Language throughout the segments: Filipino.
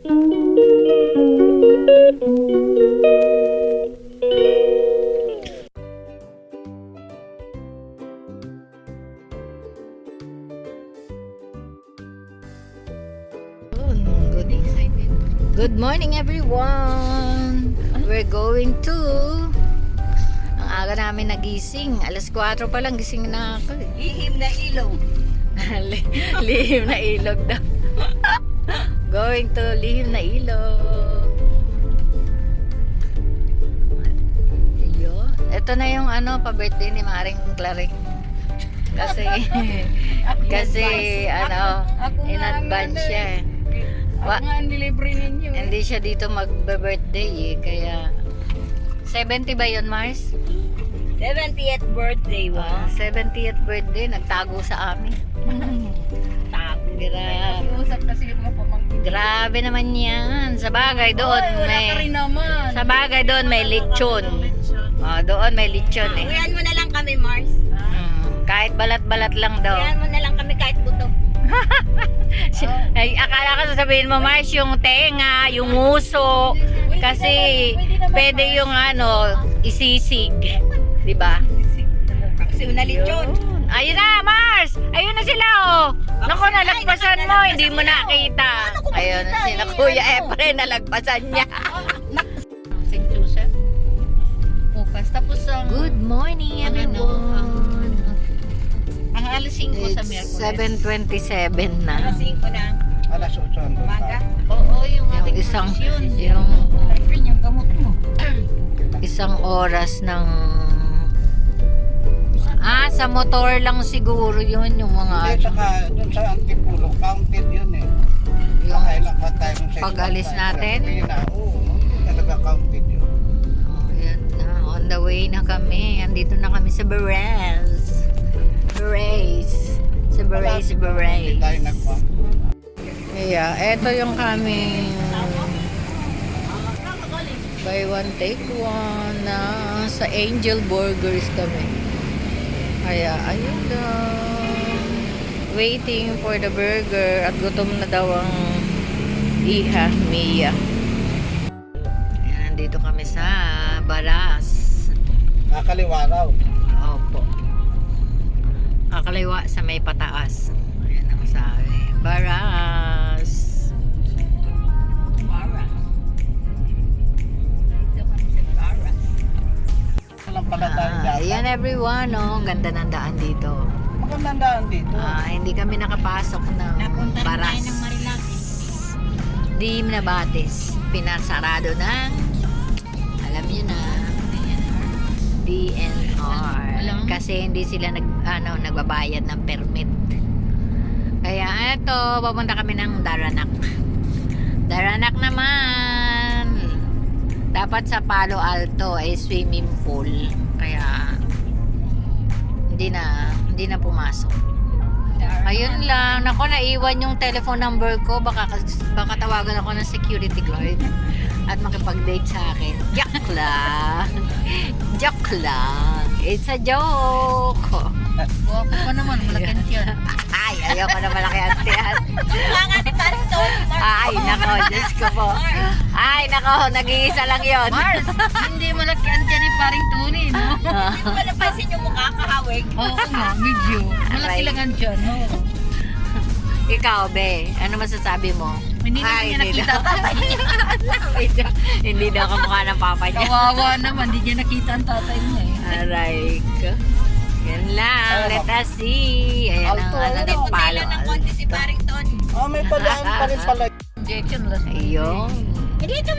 Good morning everyone! We're going to... Ang aga namin nagising. Alas 4 pa lang gising na ako. Lihim na ilog. Lihim na ilog daw. Going to Lihim na ilog. Ayun. Ito na yung pa-birthday ni Maring Clarice. Kasi in advance siya eh. Ako nga ang nilibre ninyo. Hindi siya dito magbe-birthday eh, kaya 70 ba yun, Mars? 70th birthday, wow. 70th birthday, nagtago sa amin. Tago. Grabe. Usap kasi yung mga pamangkin. Grabe naman yan. Sa bagay doon Wala ka rin naman. Sa bagay doon may lechon. Doon may lechon eh. Uyan mo na lang kami, Mars. Kahit balat-balat lang daw. Uyan mo na lang kami kahit buto. Ay, akala ko sasabihin mo, Mars, yung tenga, yung muso. Kasi pwede yung isisig. Diba? Kasi unalitsyon. Ayun na, Mars! Ayun na sila, oh! Naku, nalagpasan mo, hindi mo nakita. Ayun, sina Kuya Efren, nalagpasan niya. St. Joseph. Bukas. Tapos ang... Good morning, everyone. Ang alas 5 sa It's Miyerkules. 7:27 na. Alas 5 na. Alas 8 ang Umaga. Oo, yung Yung ating isang, posisyon. yung Yung gamot mo. isang oras ng... sa motor lang siguro yun, yung mga... Hindi, saka dun sa Antipulo, counted yun eh. Yung Nakailang pa tayo sa pag-alis natin? Oo, talaga counted yun. Yan na, on the way na kami. Andito na kami sa Beres. Sa Beres. Hindi tayo nagpa. Yeah, eto yung kaming buy one take one na sa Angel Burgers kami. Kaya ayun lang, waiting for the burger at gutom na daw ang iha Mia. Ayan, nandito kami sa Baras. Nakaliwa raw. Opo, kakaliwa sa may pataas. Ayan ang sabi, Baras. Walang pala tayo dyan. Ayan everyone, ang ganda ng daan dito. Magandang daan dito. Hindi kami nakapasok ng Napunta rin Baras. tayo ng Marilaki. Di Nabates. Pinasarado ng, alam nyo na, DNR. Alam. Kasi hindi sila nagbabayad ng permit. Kaya eto, papunta kami ng Daranak. Daranak naman. Dapat sa Palo Alto ay swimming pool. Kaya hindi na pumasok. Ayun lang. Nako, naiwan yung telephone number ko. Baka tawagan ako ng security guard at makipag-date sa akin. Joke lang. Joke lang. It's a joke. Buwako pa naman, malaking tiyan. Ay, ayoko na malaki antihan. Nga nga ni Paring Tony, Mars. Ay, nako, Diyos ko po. Ay, nako, nag-iisa lang yon. Mars, hindi malaki ang tiyan ni Paring Tony, no? Hindi mo napansin yung mukha kahawig. Oo nga, medyo. Malaki lang ang tiyan, no? Ikaw, be, ano masasabi mo? Hindi naman Ay, niya hindi nakita daw. tatay niya. Hindi daw kamukha ng papa niya. Kawawa naman, hindi niya nakita ang tatay niya eh. Aray ko. Yan lang, let us see. Ayan ang ng Palo Alto. si Paring Tony. May palaan pa rin pala. Injection last. Ayun.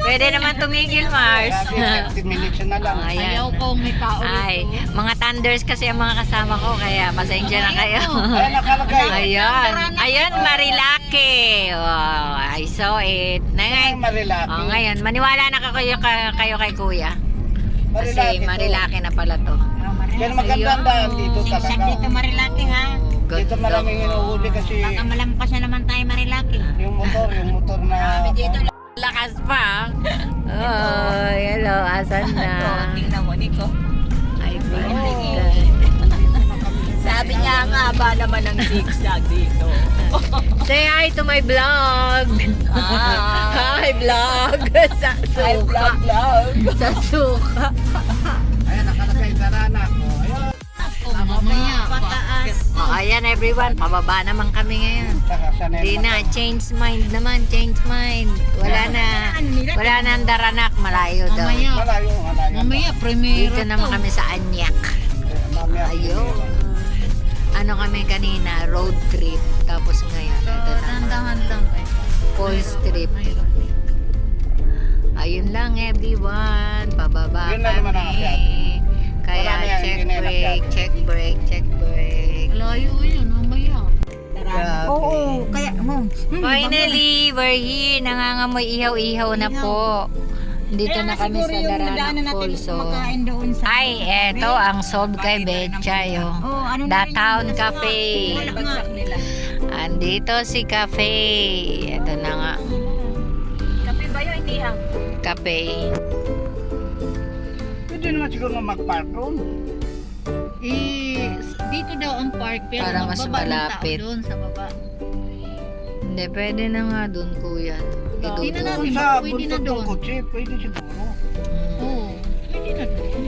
Pwede naman tumigil, Mars. 30 minutes na lang. Ayaw Ayan. ko may tao Ay, dito. mga thunders kasi ang mga kasama ko, kaya pasensya na kayo. Ayan, nakalagay. Ayun. Ayun, Marilaki. Wow, I saw it. Ay, Marilaki. Ngayon, maniwala na kayo kay Kuya. Kasi Marilaki to. Marilaki na pala to. Pero magandang daan dito Sigsag dito talaga. Marilaki ha. Dito maraming inuhuli kasi Baka malampas na naman tayo Marilaki. yung motor na... Dito Lakas pa. Oh, hello. Asan na? tingnan mo, Nico. I think Oh. Sabi niya ang haba naman ng zigzag dito. Say hi to my vlog. Hi vlog. Sa suka. Sa suka. Ayan, nakalagay Daranak. Mamaya, pataas. Ayan everyone, pababa naman kami ngayon. Saka sa Hindi na, change mind naman, change mind. Wala na ang Daranak, malayo daw. Mamaya, Malayo. mamaya, primero Dito naman kami sa Anyak. Mamaya. Ayun. Ano kami kanina, road trip. Tapos ngayon, ito na. Dandahan lang kayo. Falls trip. Ayun lang everyone, pababa Yun na naman ang akyat. kami. Kaya Marami ang check hindi na break, inakyat. check break, check break. Layo yun, mamaya. Grabe. Oo, kaya mo. Finally, we're here. Nangangamoy ihaw-ihaw na po. Dito na kami sa Daranak Falls. So. doon sa... Ay, eto ang sold kay Betchay. The Town Cafe. nila. Andito si Cafe. Ito na nga. Kape ba yun, hindi hang? Cafe. Pwede naman siguro mag-park roon. Dito daw ang park, pero Para mas magbaba ng tao malapit. doon sa baba. Hindi, pwede na nga doon, kuya. Hindi na natin. Kung sa Pwede na buntod ng doon. kotse, pwede siguro. Oo, pwede na doon.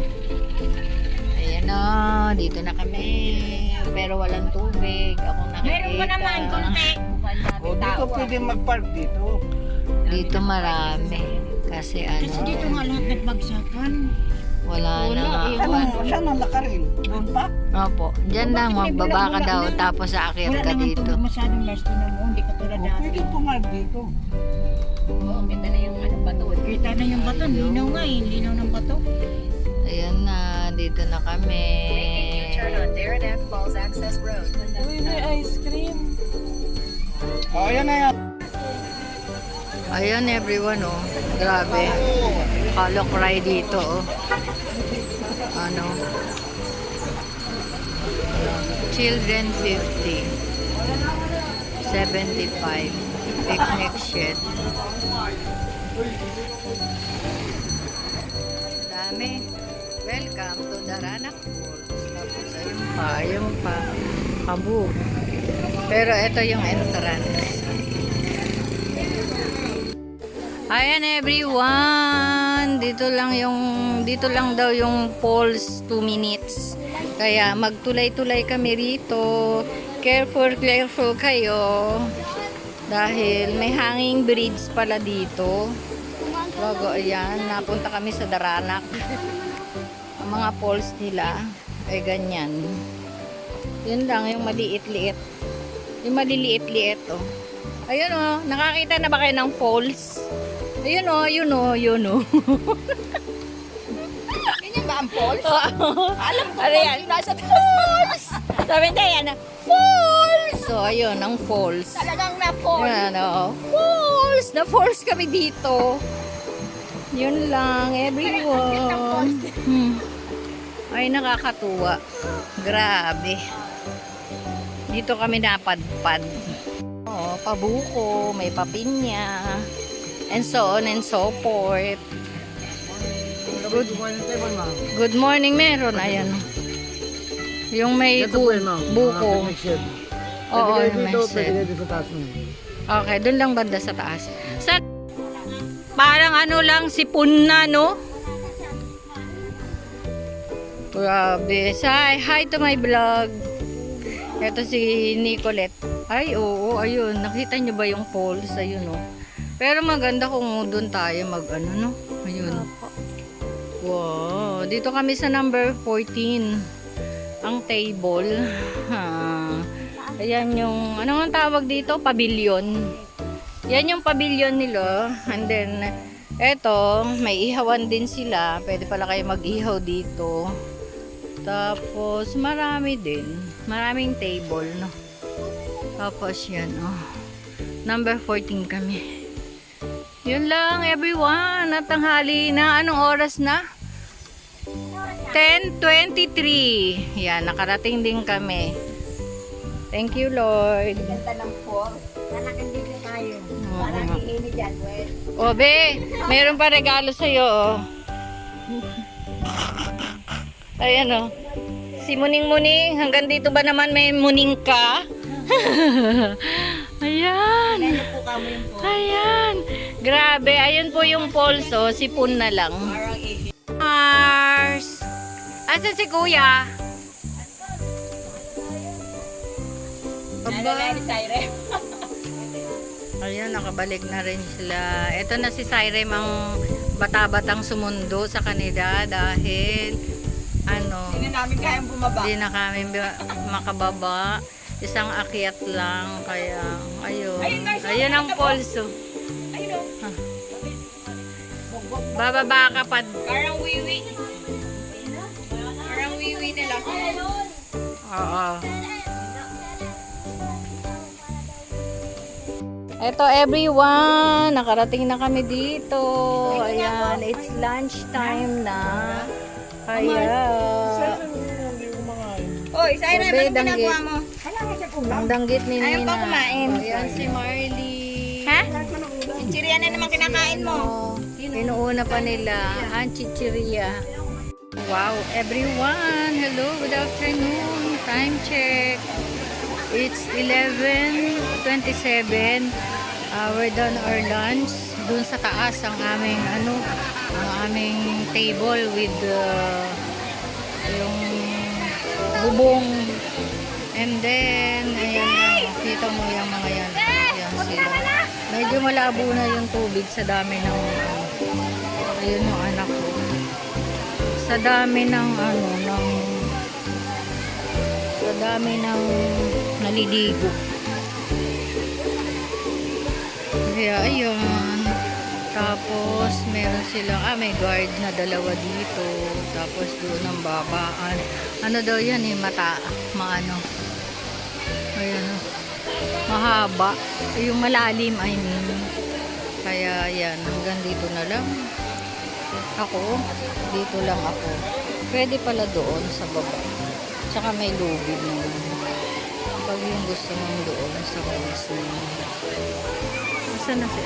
Ayan na, dito na kami. Pero walang tubig. Ako nakikita. Meron pa naman, konti. O dito pwede mag-park dito. Dito marami. Kasi ano, Kasi dito nga lahat nagbagsakan. wala na nga. Saan ang lakarin? Doon pa? Opo, dyan lang, magbaba ka daw. Tapos aakyat ka dito. Masyadong lasto na mo, hindi ka tulad O dati. pwede pumark dito. Oo, kita na yung bato. Kita na yung bato, linaw nga eh, linaw ng bato. Ayan na, dito na kami. Uy, may ice cream. O ayan na yan. Ayan everyone, oh. Grabe. Kalok ride dito, oh. Ano? Children 50. 75. Picnic shed. Dami. Welcome to Daranak Falls. Tapos ayun pa. Kabuk. Pero ito yung entrance. Ayan everyone, dito lang daw yung falls 2 minutes. Kaya magtulay-tulay kami rito. Careful kayo. Dahil may hanging bridge pala dito. Bago ayan, napunta kami sa Daranak. Ang mga falls nila ay ganyan. Yun lang yung maliit-liit. Yung maliliit-liit oh. Ayun oh, nakakita na ba kayo ng falls? Ayun oh, yun oh, yun oh. Ganyan ba ang falls? Alam ko yan, nasa falls. Sabi na yan, falls. So ayun, ang falls. Talagang na falls. Yan oh, falls. Na falls kami dito. Yun lang, everyone. Ay, nakakatuwa. Grabe. Dito kami napadpad. Oh, pabuko, may papinya, and so on and so forth. Good morning, meron. Ayan. Yung may buko. Oo, may shed. Okay, dun lang banda sa taas. Parang ano lang, sipon na, no? Grabe. Hi to my vlog. Ito si Nicolette. Ay, oo, ayun. Nakita nyo ba yung falls? Ayun, oh. Pero maganda kung doon tayo mag-ano, no? Ayun. Wow. Dito kami sa number 14. Ang table. Ayan yung, ano ang tawag dito? Pavilion. Yan yung pavilion nila. And then, eto, may ihawan din sila. Pwede pala kayo mag-ihaw dito. Tapos, marami din. Maraming table, no? Tapos, yan, oh. Number 14 kami. Yun lang, everyone. At tanghali na. Anong oras na? 10:23. Yan, nakarating din kami. Thank you, Lord. Ganda ng falls. Talagang dito tayo. Parang hihini dyan, well. O, be, meron pa regalo sa'yo, oh. Ayan, oh. Si Muning-Muning, hanggang dito ba naman may muning ka? Ayan. Ano po kamo yung po? Ayan. Grabe, ayun po yung polso, sipon na lang. Parang ihi. Mars! Asa si Kuya? Nalala ni Cyrem. Ayan, nakabalik na rin sila. Ito na si Cyrem ang bata-batang sumundo sa kanila dahil Hindi namin kayang bumaba. hindi na kami makababa. Isang akyat lang, kaya ayun. Ayun ang polso. Ayun o. Bababa ka pa. Parang wiwi. Parang wiwi na lang. Oo. Ito everyone, nakarating na kami dito. Ayan, it's lunch time na. Kaya, Oy, Cyrem, Bebe, anong ginagawa mo? ang danggit ni Nina. Ayaw pa kumain. Ayan si Marley. Ha? Chichirya na naman kinakain mo. Inuuna pa nila ang chichirya. Wow, everyone. Hello, good afternoon. Time check. It's 11:27. We're done our lunch. Doon sa taas ang aming ang aming table with yung bubong. And then, ayan na. Kita mo yung mga yan. Ayan sila. Medyo malabo na yung tubig sa dami ng ayun yung anak ko. Sa dami ng sa dami ng naliligo. Kaya ayun. Tapos meron silang may guard na dalawa dito. Tapos doon ang babaan. Ano daw yan maano. Ayan. Mahaba. Yung malalim I mean. Kaya yan, hanggang dito na lang. Ako, dito lang ako. Pwede pala doon sa baba. Tsaka may lubid naman. Pag yung gusto mong doon sa walls na yun. Saan na siya?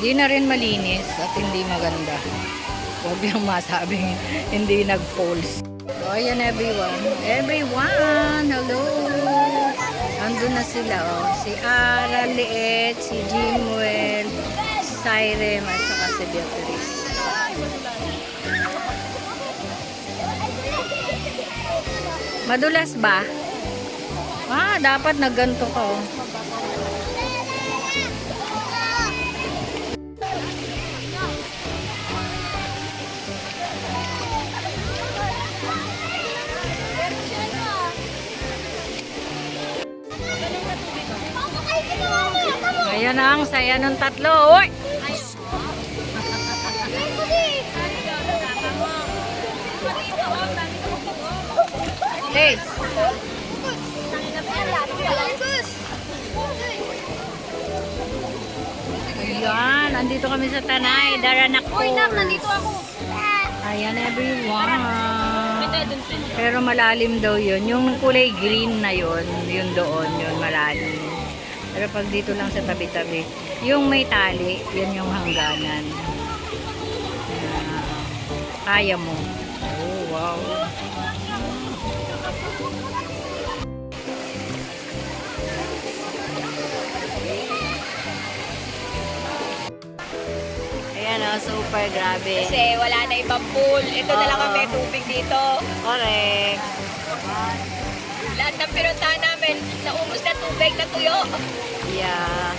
Hindi na rin malinis at hindi maganda. Huwag lang masabing hindi nag-pulse. So, ayan everyone. Everyone! Hello! Andun na sila. Si Ara, Liet, si Jimwell, si Cyrem, at saka si Beatrice. Madulas ba? Dapat nagganto ka. Ayan na ang saya ng tatlo. Uy! Please. Ayan, andito kami sa Tanay, Daranac Falls. Ayan everyone. Pero malalim daw yun. Yung kulay green na yun, yun doon, yun malalim. Pero pag dito lang sa tabi-tabi, yung may tali, yun yung hangganan. Kaya mo. Oh, wow. Ayan o, super grabe. Kasi wala na ibang pool. Ito na lang ang may tubig dito. Correct. Lahat ng pinuntahan namin, naubos na tubig na tuyo. Yeah.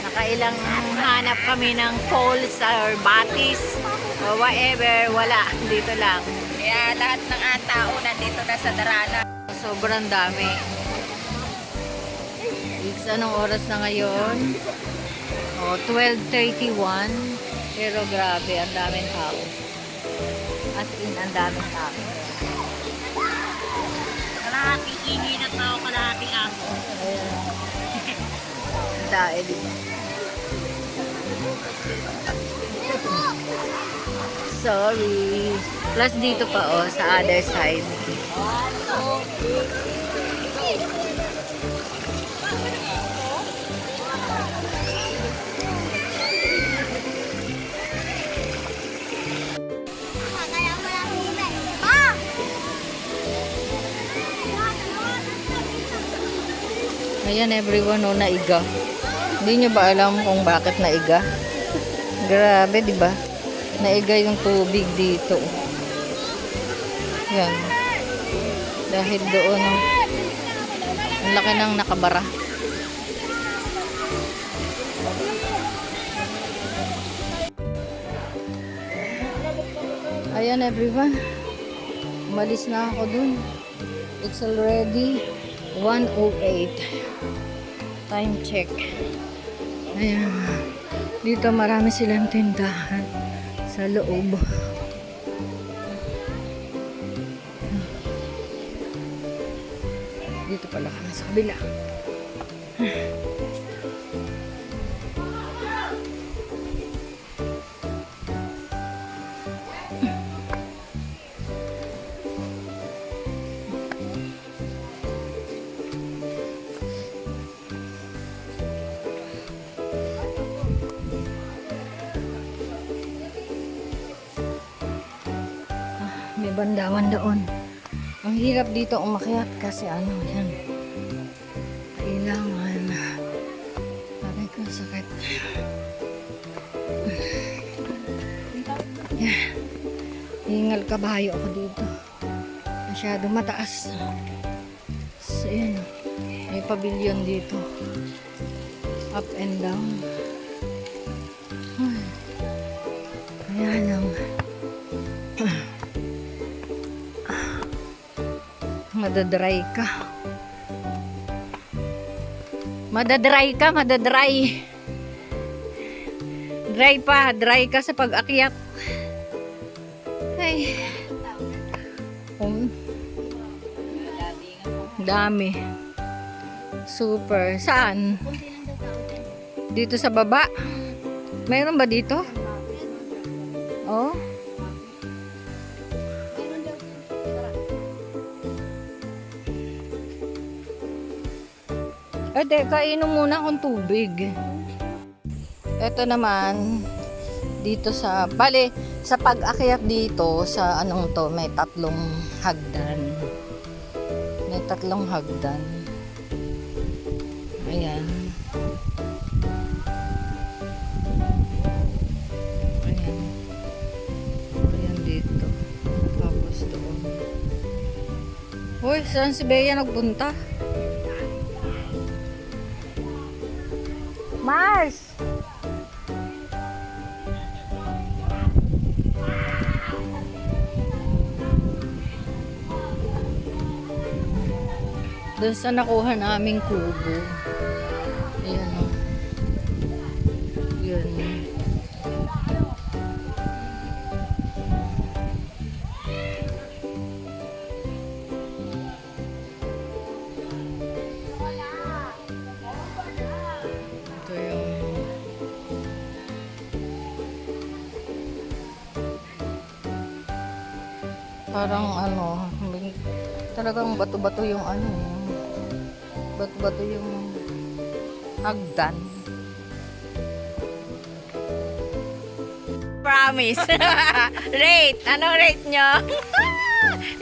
Nakailang hanap kami ng falls or batis or whatever. Wala. Dito lang. Kaya lahat ng tao nandito na sa Darana. Sobrang dami. It's anong oras na ngayon? 12:31. Pero grabe, ang daming tao. As in, ang daming tao. Kalahating ingin na tao, kalahating aso. Ayan. Dae, diba? Sorry. Plus dito pa oh, sa other side. Ayan everyone, oh, naiga. Hindi nyo ba alam kung bakit naiga? Grabe, di ba? Naiga yung tubig dito. Yan. Dahil doon, ang laki ng nakabara. Ayan everyone. Umalis na ako dun. It's already 1:08. Time check. Ayan. Dito marami silang tindahan sa loob. Dito pala kami sa kabila. May bandawan doon. Ang hirap dito umakyat kasi ano yan. Kailangan. Aray ko, sakit. Yeah. Hingal kabayo ako dito. Masyado mataas. So, yan. May pavilion dito. Up and down. Kaya lang. Madadry ka. Madadry ka, madadry. Dry ka sa pag-akyat. Ay. Dami. Super. Saan? Dito sa baba. Mayroon ba dito? Oh. Kainom muna akong tubig. Ito naman, dito sa, sa pag-akyat dito, sa anong to, may 3 hagdan. May 3 hagdan. Ayan. Ayan. Ayan dito. Tapos doon. Uy, saan si Bea nagpunta? Mars! Doon sa nakuha naming kubo. Ayan o. Yun. Parang ano, talagang bato-bato yung ano, bato-bato yung hagdan. Promise. Rate. Anong rate nyo?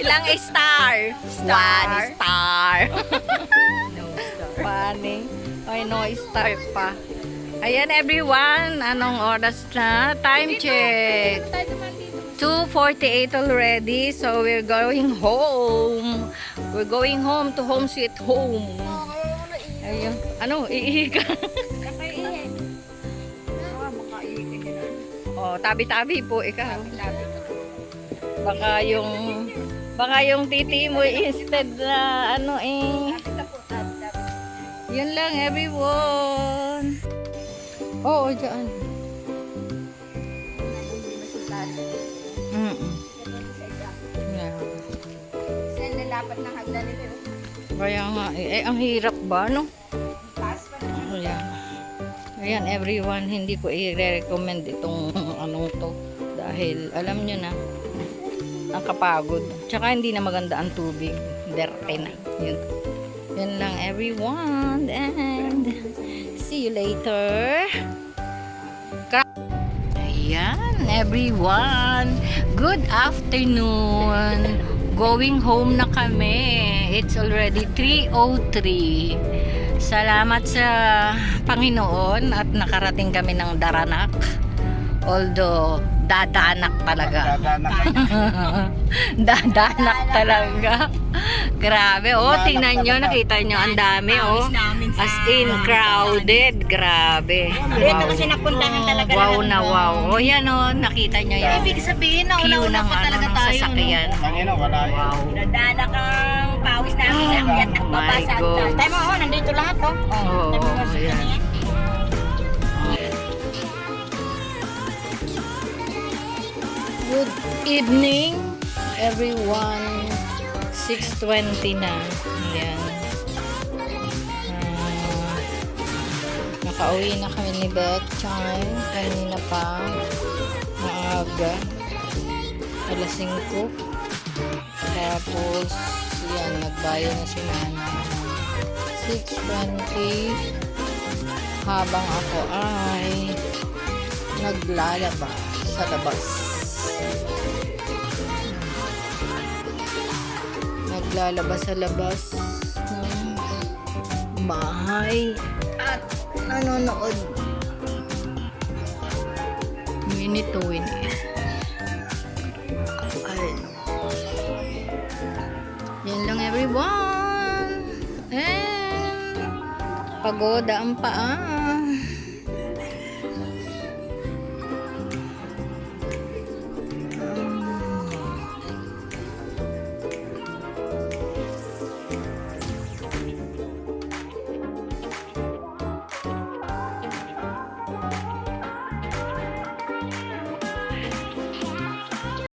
Ilang star? 1 star. No star. Funny. Ay, no star pa. Ayan everyone, anong oras na? Time check. 2:48 already, so we're going home. We're going home to home sweet home. Ayun. Ano? Iihi ka? Oh, tabi-tabi po ikaw. Baka yung titi mo instead na ano eh. Yun lang everyone. Oo, dyan. Yeah. Kasi nalapat ng hagdan nito. Kaya nga, ang hirap ba, no? Ayan. Ayan, everyone, hindi ko i-recommend itong anong to. Dahil, alam nyo na, ang kapagod. Tsaka hindi na maganda ang tubig. Derte na. Yun. Yun lang everyone. And, see you later. Ayan, everyone. Good afternoon. Going home na kami. It's already 3:03. Salamat sa Panginoon at nakarating kami ng Daranak. Although, dadanak talaga. Dadanak talaga. Grabe, oh, tingnan nyo, nakita nyo, ang dami, oh. As in, crowded. Grabe. Dito kasi napuntahan talaga. Wow na wow. O yan, oh, nakita nyo yan. Ibig sabihin na Queue una-una ng, pa talaga ng tayo. sasakyan. Kanina wala yun. Wow. Dadanak ang pawis namin sa akyat at Oh my babasa. God. Tayo mo, oh, nandito lahat, oh. Oo, Tayo mo, ayan. Good evening, everyone. 6:20 na. Ayan. Nakauwi na kami ni Beth Chan. Kanina pa. Maaga. Alas 5. Tapos, yan, nagbayo na si Nana. 6:20. Habang ako ay naglalaba sa labas. Naglalaba sa labas ng bahay at nanonood. Minute to win. Ayun. Yan lang everyone. And pagoda ang paa.